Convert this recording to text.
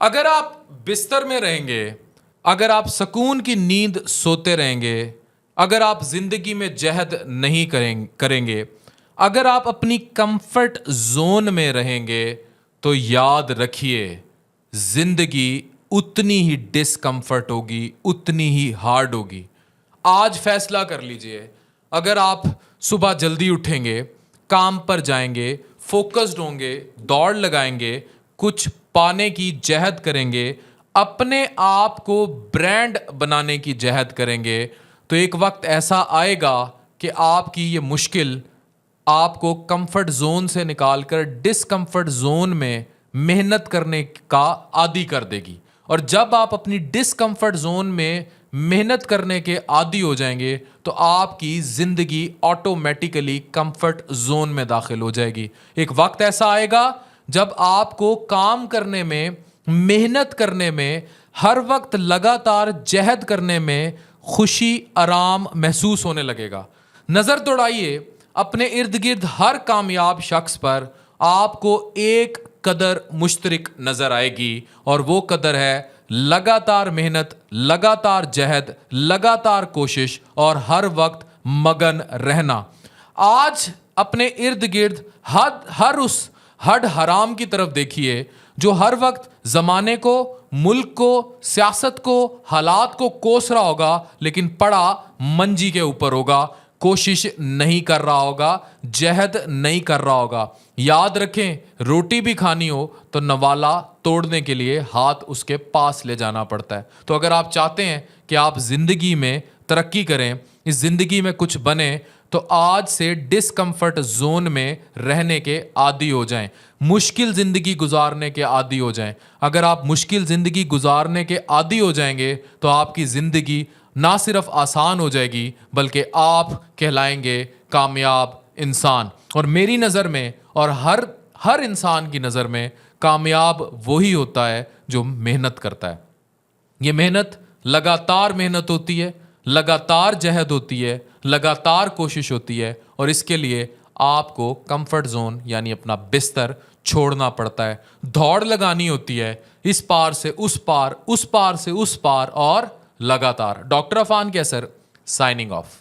اگر آپ بستر میں رہیں گے، اگر آپ سکون کی نیند سوتے رہیں گے، اگر آپ زندگی میں جہد نہیں کریں گے، اگر آپ اپنی کمفرٹ زون میں رہیں گے، تو یاد رکھیے زندگی اتنی ہی ڈسکمفرٹ ہوگی، اتنی ہی ہارڈ ہوگی. آج فیصلہ کر لیجئے، اگر آپ صبح جلدی اٹھیں گے، کام پر جائیں گے، فوکسڈ ہوں گے، دوڑ لگائیں گے، کچھ پانے کی جہد کریں گے، اپنے آپ کو برانڈ بنانے کی جہد کریں گے، تو ایک وقت ایسا آئے گا کہ آپ کی یہ مشکل آپ کو کمفرٹ زون سے نکال کر ڈسکمفرٹ زون میں محنت کرنے کا عادی کر دے گی. اور جب آپ اپنی ڈسکمفرٹ زون میں محنت کرنے کے عادی ہو جائیں گے تو آپ کی زندگی آٹومیٹیکلی کمفرٹ زون میں داخل ہو جائے گی. ایک وقت ایسا آئے گا جب آپ کو کام کرنے میں، محنت کرنے میں، ہر وقت لگاتار جہد کرنے میں خوشی، آرام محسوس ہونے لگے گا. نظر دوڑائیے اپنے ارد گرد ہر کامیاب شخص پر، آپ کو ایک قدر مشترک نظر آئے گی، اور وہ قدر ہے لگاتار محنت، لگاتار جہد، لگاتار کوشش اور ہر وقت مگن رہنا. آج اپنے ارد گرد ہر اس ہڈ حرام کی طرف دیکھیے جو ہر وقت زمانے کو، ملک کو، سیاست کو، حالات کو کوس رہا ہوگا، لیکن پڑا منجی کے اوپر ہوگا، کوشش نہیں کر رہا ہوگا، جہد نہیں کر رہا ہوگا. یاد رکھیں، روٹی بھی کھانی ہو تو نوالا توڑنے کے لیے ہاتھ اس کے پاس لے جانا پڑتا ہے. تو اگر آپ چاہتے ہیں کہ آپ زندگی میں ترقی کریں، اس زندگی میں کچھ بنیں، تو آج سے ڈسکمفرٹ زون میں رہنے کے عادی ہو جائیں، مشکل زندگی گزارنے کے عادی ہو جائیں. اگر آپ مشکل زندگی گزارنے کے عادی ہو جائیں گے تو آپ کی زندگی نہ صرف آسان ہو جائے گی بلکہ آپ کہلائیں گے کامیاب انسان. اور میری نظر میں اور ہر انسان کی نظر میں کامیاب وہی ہوتا ہے جو محنت کرتا ہے. یہ محنت لگاتار محنت ہوتی ہے، لگاتار جہد ہوتی ہے، لگاتار کوشش ہوتی ہے، اور اس کے لیے آپ کو کمفرٹ زون یعنی اپنا بستر چھوڑنا پڑتا ہے. دوڑ لگانی ہوتی ہے اس پار سے اس پار، اس پار سے اس پار، اور لگاتار. ڈاکٹر عفان کیسر، سائننگ آف.